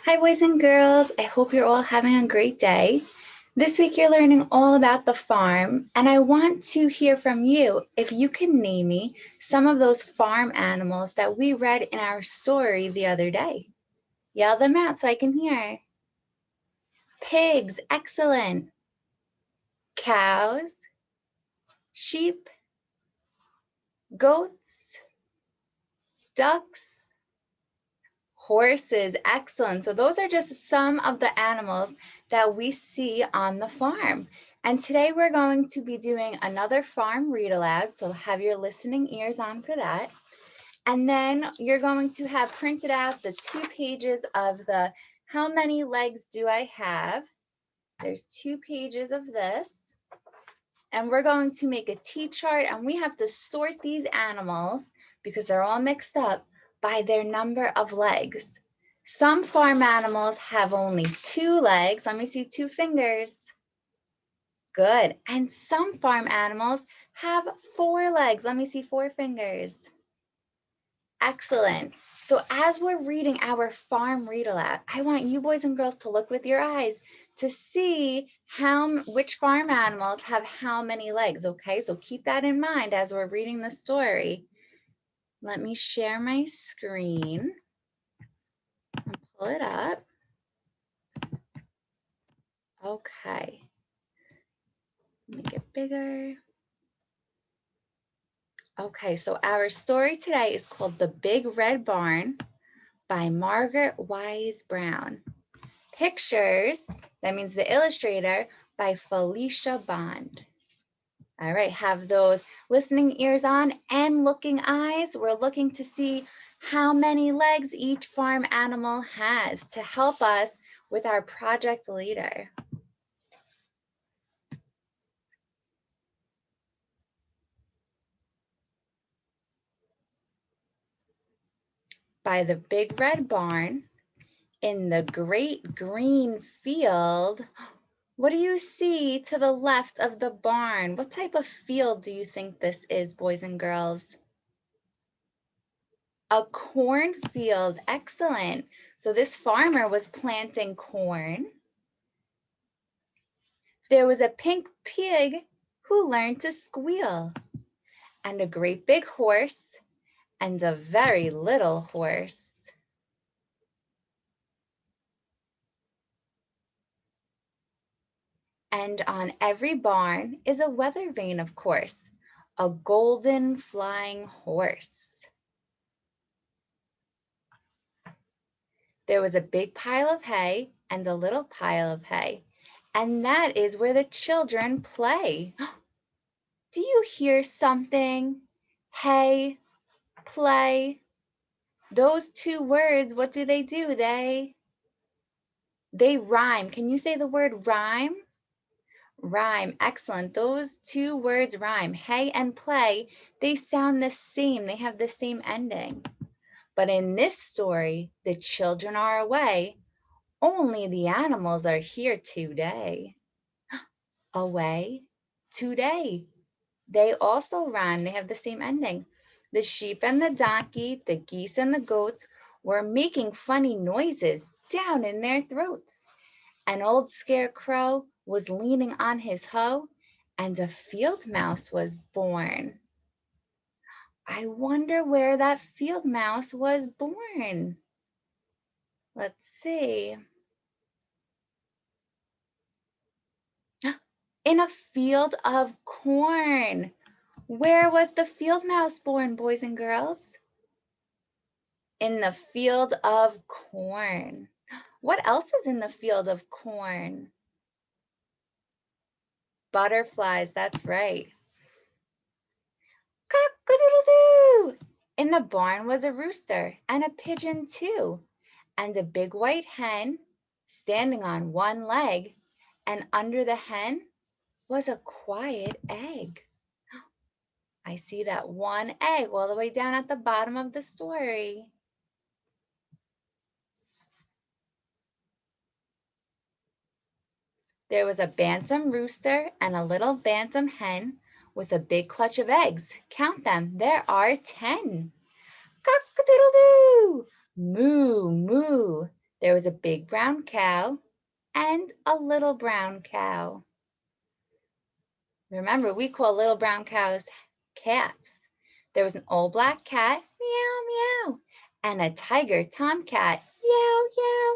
Hi, boys and girls. I hope you're all having a great day. This week, you're learning all about the farm, and I want to hear from you if you can name me some of those farm animals that we read in our story the other day. Yell them out so I can hear. Pigs, excellent. Cows, sheep, goats, ducks, horses, excellent. So those are just some of the animals that we see on the farm. And today we're going to be doing another farm read aloud. So have your listening ears on for that. And then you're going to have printed out the 2 pages of the how many legs do I have? There's 2 pages of this. And we're going to make a T-chart, and we have to sort these animals because they're all mixed up by their number of legs. Some farm animals have only 2 legs. Let me see 2 fingers. Good. And some farm animals have 4 legs. Let me see 4 fingers. Excellent. So as we're reading our farm read aloud, I want you boys and girls to look with your eyes to see which farm animals have how many legs, okay? So keep that in mind as we're reading the story. Let me share my screen and pull it up. Okay. Make it bigger. Okay, so our story today is called The Big Red Barn by Margaret Wise Brown. Pictures, that means the illustrator, by Felicia Bond. All right, have those listening ears on and looking eyes. We're looking to see how many legs each farm animal has to help us with our project later. By the big red barn, in the great green field, what do you see to the left of the barn? What type of field do you think this is, boys and girls? A cornfield, excellent. So this farmer was planting corn. There was a pink pig who learned to squeal, and a great big horse, and a very little horse. And on every barn is a weather vane, of course, a golden flying horse. There was a big pile of hay and a little pile of hay, and that is where the children play. Do you hear something? Hay, play. Those 2 words, what do? They rhyme. Can you say the word rhyme? Rhyme, excellent. Those 2 words rhyme. Hay and play, they sound the same. They have the same ending. But in this story, the children are away. Only the animals are here today. Away, today. They also rhyme. They have the same ending. The sheep and the donkey, the geese and the goats were making funny noises down in their throats. An old scarecrow was leaning on his hoe, and a field mouse was born. I wonder where that field mouse was born. Let's see. In a field of corn. Where was the field mouse born, boys and girls? In the field of corn. What else is in the field of corn? Butterflies, that's right. Cock-a-doodle-doo! In the barn was a rooster and a pigeon too, and a big white hen standing on one leg, and under the hen was a quiet egg. I see that one egg all the way down at the bottom of the story. There was a bantam rooster and a little bantam hen with a big clutch of eggs. Count them, there are 10. Cock-a-doodle-doo! Moo, moo. There was a big brown cow and a little brown cow. Remember, we call little brown cows calves. There was an old black cat, meow, meow, and a tiger tomcat, yow, yow.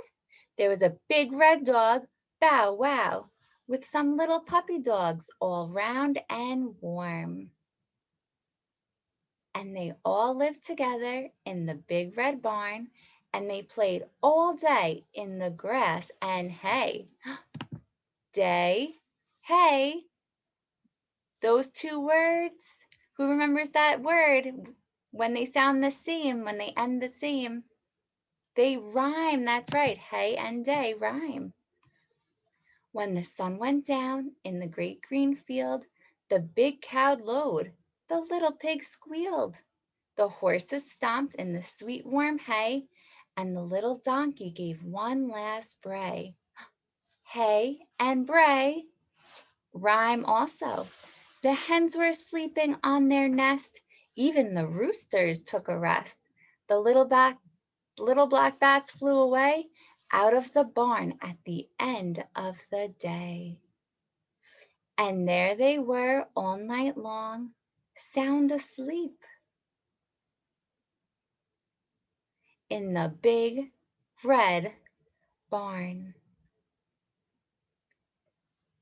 There was a big red dog, bow, wow, with some little puppy dogs all round and warm. And they all lived together in the big red barn, and they played all day in the grass and hay. Day, hay, those two words. Who remembers that word? When they sound the same, when they end the same, they rhyme. That's right. Hay and day rhyme. When the sun went down in the great green field, the big cow lowed, the little pig squealed. The horses stomped in the sweet warm hay, and the little donkey gave one last bray. Hay and bray rhyme also. The hens were sleeping on their nest. Even the roosters took a rest. The little black bats flew away out of the barn at the end of the day. And there they were all night long, sound asleep in the big red barn.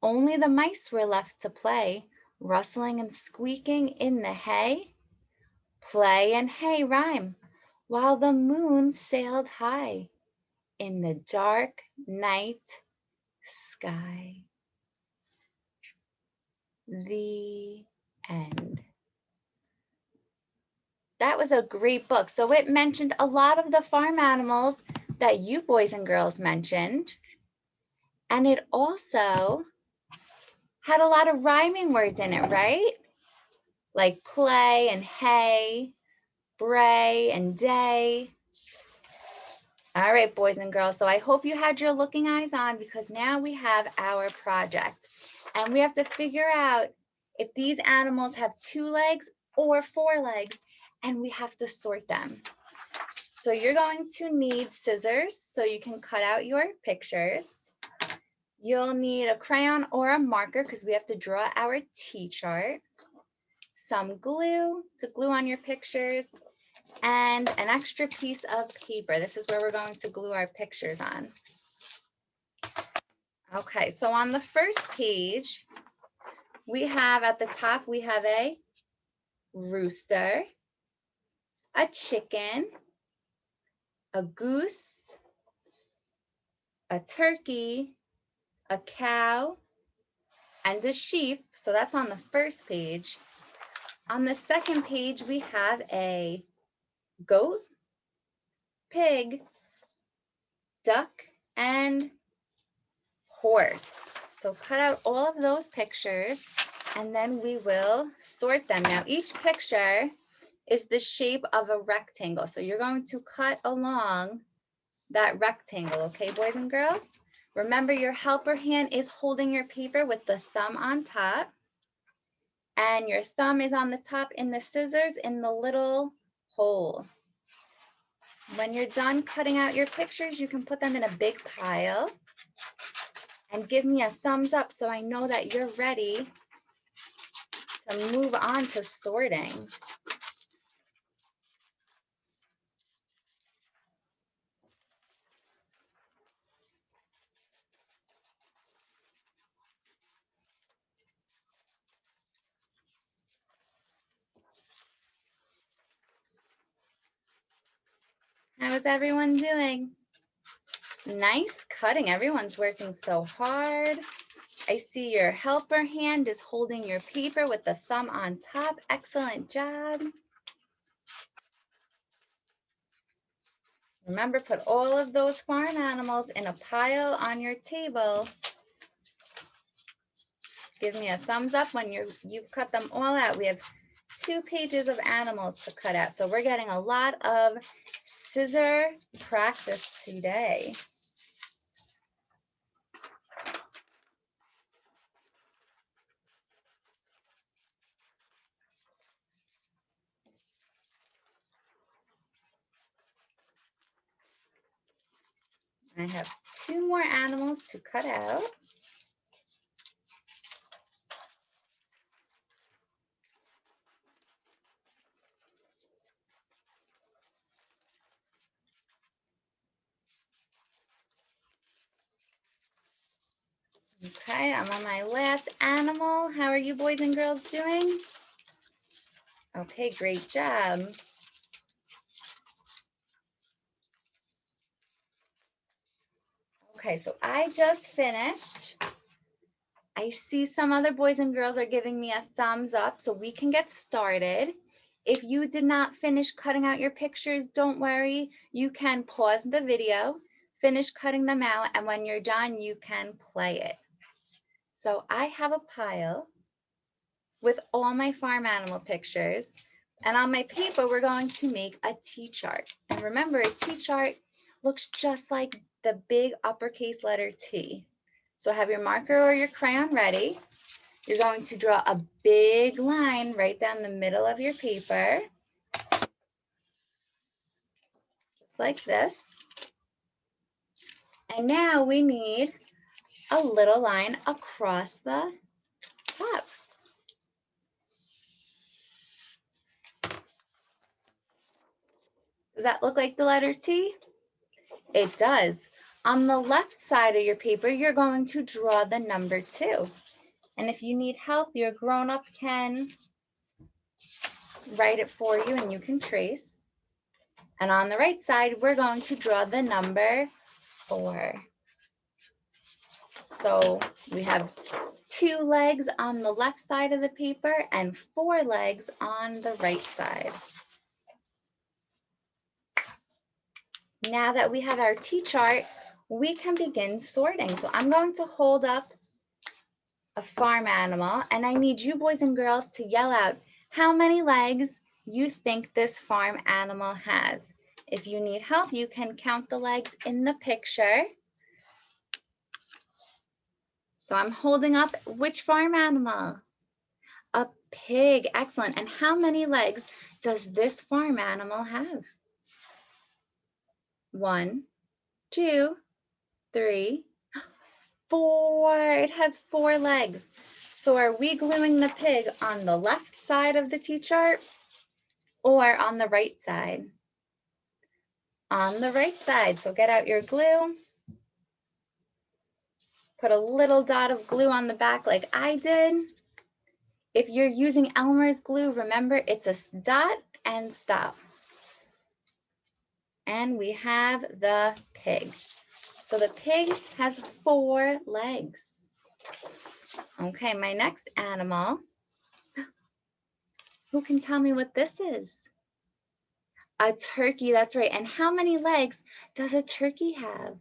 Only the mice were left to play, rustling and squeaking in the hay. Play and hay rhyme, while the moon sailed high in the dark night sky. The end. That was a great book. So it mentioned a lot of the farm animals that you boys and girls mentioned. And it also had a lot of rhyming words in it, right? Like play and hay, bray and day. All right, boys and girls. So I hope you had your looking eyes on, because now we have our project. And we have to figure out if these animals have 2 legs or 4 legs, and we have to sort them. So you're going to need scissors so you can cut out your pictures. You'll need a crayon or a marker because we have to draw our T-chart. Some glue to glue on your pictures, and an extra piece of paper. This is where we're going to glue our pictures on. Okay, so on the first page, we have at the top, we have a rooster, a chicken, a goose, a turkey, a cow, and a sheep. So that's on the first page. On the second page, we have a goat, pig, duck, and horse. So cut out all of those pictures, and then we will sort them. Now, each picture is the shape of a rectangle. So you're going to cut along that rectangle, okay, boys and girls? Remember, your helper hand is holding your paper with the thumb on top, and your thumb is on the top in the scissors in the little hole. When you're done cutting out your pictures, you can put them in a big pile and give me a thumbs up so I know that you're ready to move on to sorting. How's everyone doing? Nice cutting. Everyone's working so hard. I see your helper hand is holding your paper with the thumb on top. Excellent job. Remember, put all of those farm animals in a pile on your table. Give me a thumbs up when you've cut them all out. We have 2 pages of animals to cut out. So we're getting a lot of scissor practice today. I have 2 more animals to cut out. Okay, I'm on my last animal. How are you boys and girls doing? Okay, great job. Okay, so I just finished. I see some other boys and girls are giving me a thumbs up, so we can get started. If you did not finish cutting out your pictures, don't worry. You can pause the video, finish cutting them out, and when you're done, you can play it. So I have a pile with all my farm animal pictures, and on my paper, we're going to make a T-chart. And remember, a T-chart looks just like the big uppercase letter T. So have your marker or your crayon ready. You're going to draw a big line right down the middle of your paper, just like this. And now we need a little line across the top. Does that look like the letter T? It does. On the left side of your paper, you're going to draw the number 2. And if you need help, your grown-up can write it for you and you can trace. And on the right side, we're going to draw the number 4. So we have 2 legs on the left side of the paper and 4 legs on the right side. Now that we have our T-chart, we can begin sorting. So I'm going to hold up a farm animal, and I need you boys and girls to yell out how many legs you think this farm animal has. If you need help, you can count the legs in the picture. So I'm holding up which farm animal? A pig. Excellent. And how many legs does this farm animal have? 1, 2, 3, 4. It has 4 legs. So are we gluing the pig on the left side of the T-chart or on the right side? On the right side. So get out your glue. Put a little dot of glue on the back like I did. If you're using Elmer's glue, remember it's a dot and stop. And we have the pig. So the pig has 4 legs. Okay, my next animal. Who can tell me what this is? A turkey, that's right. And how many legs does a turkey have?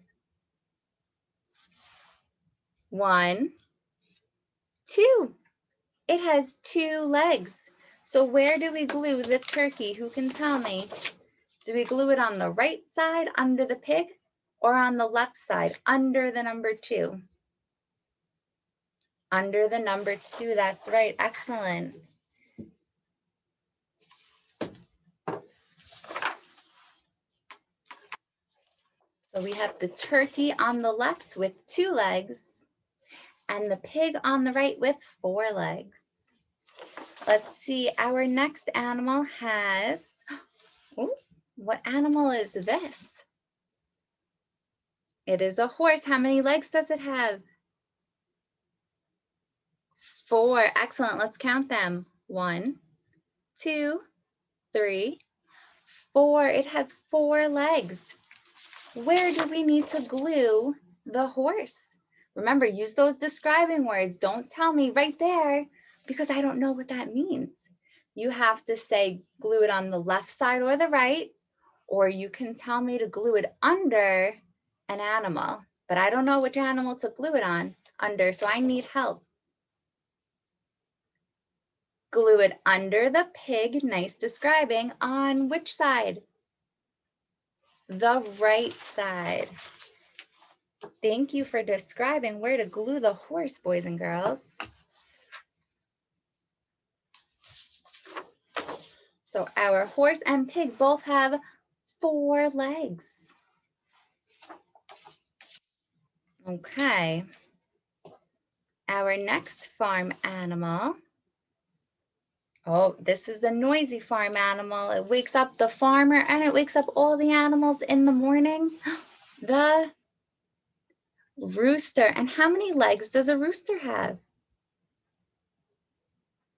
1, 2. It has 2 legs. So where do we glue the turkey? Who can tell me? Do we glue it on the right side under the pig or on the left side under the number 2? Under the number 2, that's right. Excellent. So we have the turkey on the left with 2 legs and the pig on the right with 4 legs. Let's see, our next animal has, ooh, what animal is this? It is a horse. How many legs does it have? 4. Excellent. Let's count them. 1, 2, 3, 4. It has 4 legs. Where do we need to glue the horse? Remember, use those describing words. Don't tell me right there because I don't know what that means. You have to say glue it on the left side or the right, or you can tell me to glue it under an animal, but I don't know which animal to glue it under, so I need help. Glue it under the pig, nice describing, on which side? The right side. Thank you for describing where to glue the horse, boys and girls. So our horse and pig both have 4 legs. Okay. Our next farm animal. Oh, this is the noisy farm animal. It wakes up the farmer and it wakes up all the animals in the morning. The rooster. And how many legs does a rooster have?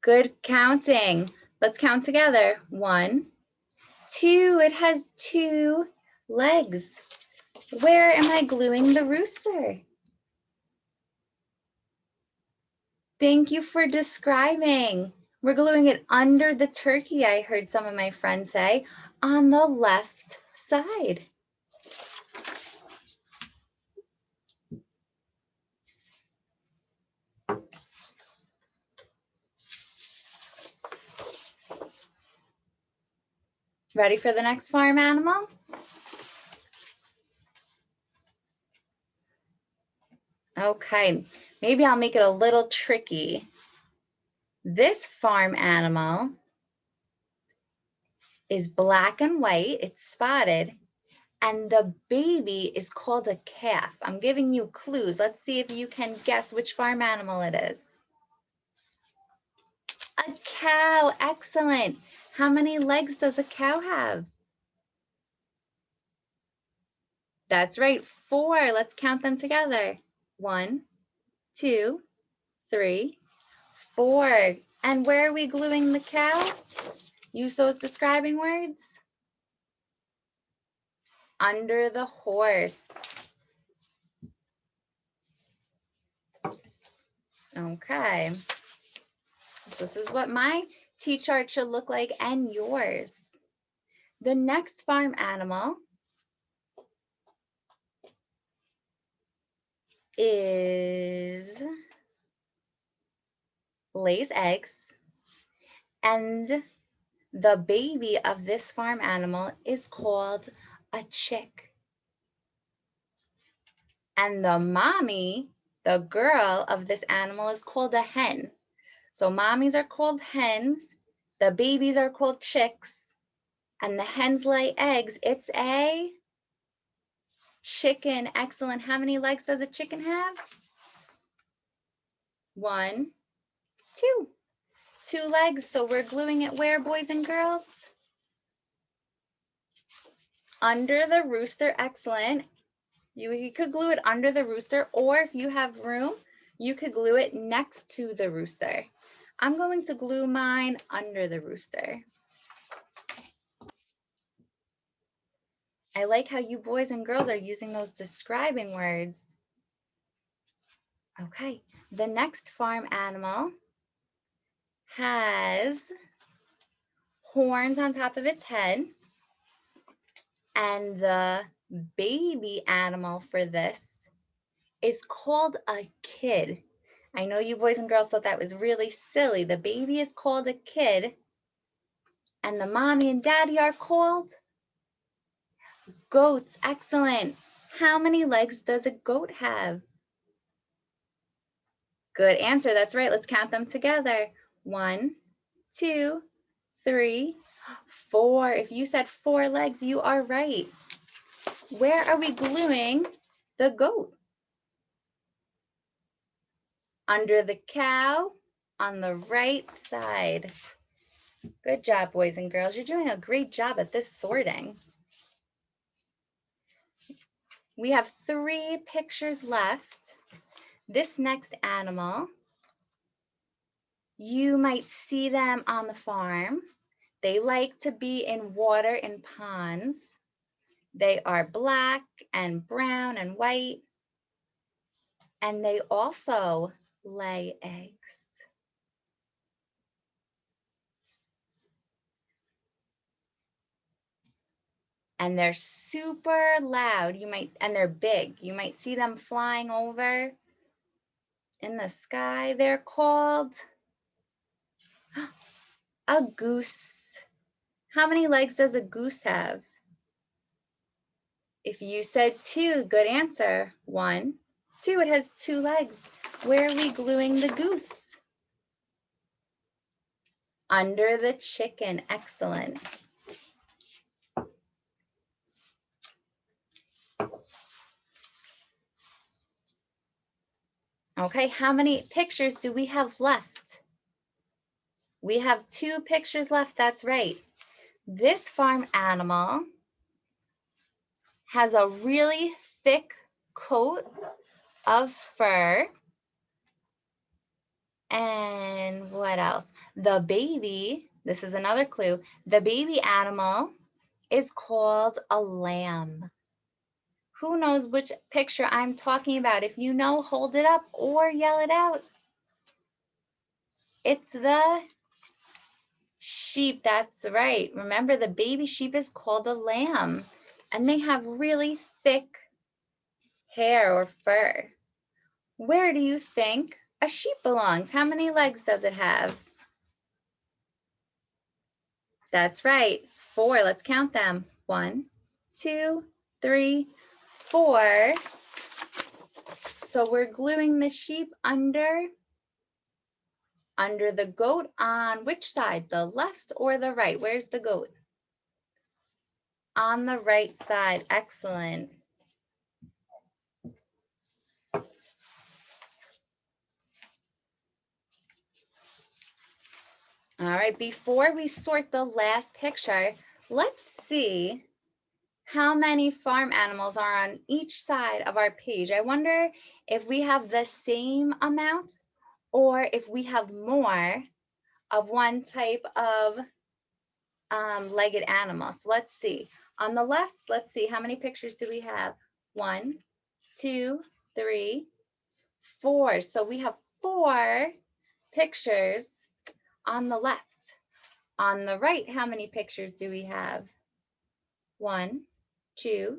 Good counting. Let's count together. 1, 2. It has 2 legs. Where am I gluing the rooster? Thank you for describing. We're gluing it under the turkey, I heard some of my friends say, on the left side. Ready for the next farm animal? Okay, maybe I'll make it a little tricky. This farm animal is black and white, it's spotted, and the baby is called a calf. I'm giving you clues. Let's see if you can guess which farm animal it is. A cow, excellent. How many legs does a cow have? That's right, 4. Let's count them together. 1, 2, 3, 4. And where are we gluing the cow? Use those describing words. Under the horse. Okay. So this is what my T-chart should look like and yours. The next farm animal lays eggs, and the baby of this farm animal is called a chick. And the mommy, the girl of this animal, is called a hen. So mommies are called hens, the babies are called chicks, and the hens lay eggs. It's a chicken. Excellent. How many legs does a chicken have? 1, 2. 2 legs. So we're gluing it where, boys and girls? Under the rooster. Excellent. You could glue it under the rooster, or if you have room, you could glue it next to the rooster. I'm going to glue mine under the rooster. I like how you boys and girls are using those describing words. Okay, the next farm animal has horns on top of its head, and the baby animal for this is called a kid. I know you boys and girls thought that was really silly. The baby is called a kid, and the mommy and daddy are called goats. Excellent. How many legs does a goat have? Good answer. That's right. Let's count them together. 1, 2, 3, 4. If you said 4 legs, you are right. Where are we gluing the goat? Under the cow on the right side. Good job, boys and girls. You're doing a great job at this sorting. We have 3 pictures left. This next animal, you might see them on the farm. They like to be in water in ponds. They are black and brown and white, and they also lay eggs. And they're super loud. And they're big. You might see them flying over in the sky. They're called a goose. How many legs does a goose have? If you said 2, good answer. 1, 2, it has 2 legs. Where are we gluing the goose? Under the chicken. Excellent. Okay, how many pictures do we have left? We have 2 pictures left, that's right. This farm animal has a really thick coat of fur. And what else? The baby, this is another clue, the baby animal is called a lamb. Who knows which picture I'm talking about? If you know, hold it up or yell it out. It's the sheep, that's right. Remember, the baby sheep is called a lamb, and they have really thick hair or fur. Where do you think a sheep belongs? How many legs does it have? That's right, 4. Let's count them. 1, 2, 3, 4. So we're gluing the sheep under the goat on which side? The left or the right? Where's the goat? On the right side. Excellent. All right, before we sort the last picture, let's see how many farm animals are on each side of our page. I wonder if we have the same amount or if we have more of one type of legged animal. So let's see. On the left, let's see, how many pictures do we have? 1, 2, 3, 4. So we have 4 pictures on the left. On the right, how many pictures do we have? 1, 2,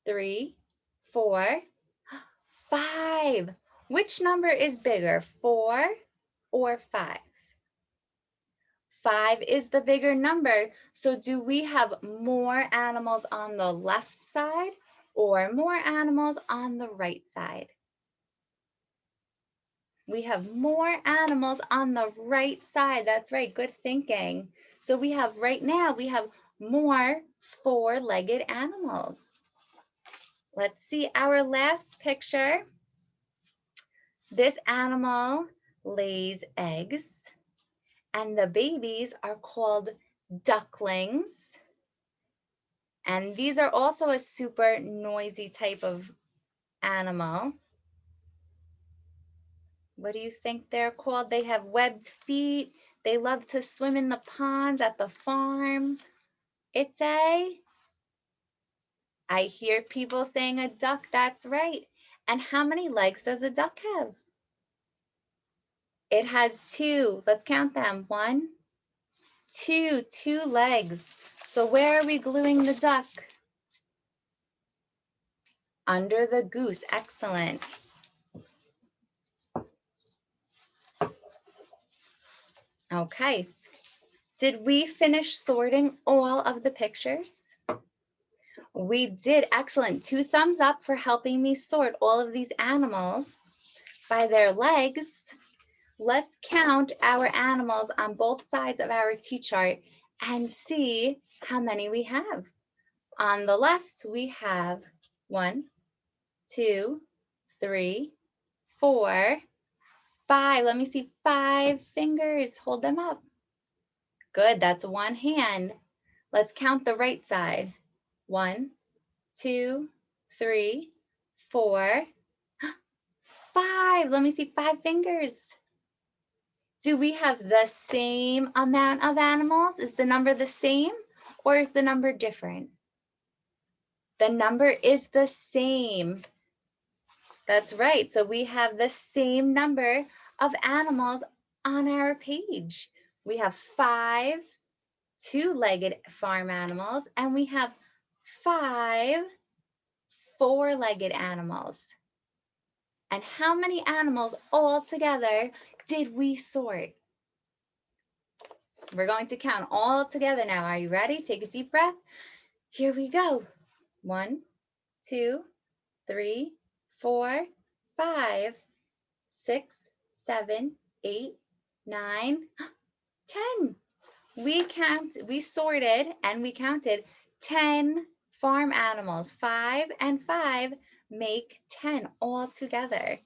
3, 4, 5. Which number is bigger, 4 or 5? 5 is the bigger number. So do we have more animals on the left side or more animals on the right side? We have more animals on the right side. That's right, good thinking. So we have right now, we have more 4-legged animals. Let's see our last picture. This animal lays eggs, and the babies are called ducklings. And these are also a super noisy type of animal. What do you think they're called? They have webbed feet. They love to swim in the ponds at the farm. It's I hear people saying a duck, that's right. And how many legs does a duck have? It has 2. Let's count them. 1, 2, 2 legs. So where are we gluing the duck? Under the goose. Excellent. Okay. Did we finish sorting all of the pictures? We did. Excellent. 2 thumbs up for helping me sort all of these animals by their legs. Let's count our animals on both sides of our T-chart and see how many we have. On the left, we have 1, 2, 3, 4, 5. Let me see 5 fingers. Hold them up. Good, that's 1 hand. Let's count the right side. 1, 2, 3, 4, 5. Let me see 5 fingers. Do we have the same amount of animals? Is the number the same or is the number different? The number is the same. That's right. So we have the same number of animals on our page. We have 5 2-legged farm animals and we have 5 4-legged animals. And how many animals all together did we sort? We're going to count all together now. Are you ready? Take a deep breath. Here we go. 1, 2, 3, 4, 5, 6, 7, 8, 9, 10. We sorted and we counted 10 farm animals. 5 and 5 make 10 all together.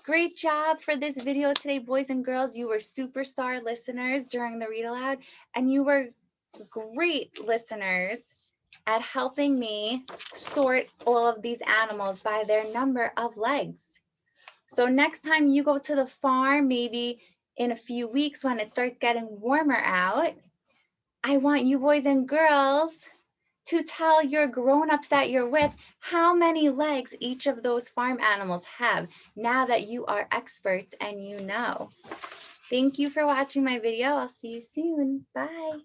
Great job for this video today, boys and girls. You were superstar listeners during the read aloud, and you were great listeners at helping me sort all of these animals by their number of legs. So next time you go to the farm, maybe in a few weeks when it starts getting warmer out, I want you boys and girls to tell your grown-ups that you're with how many legs each of those farm animals have, now that you are experts and you know. Thank you for watching my video. I'll see you soon. Bye.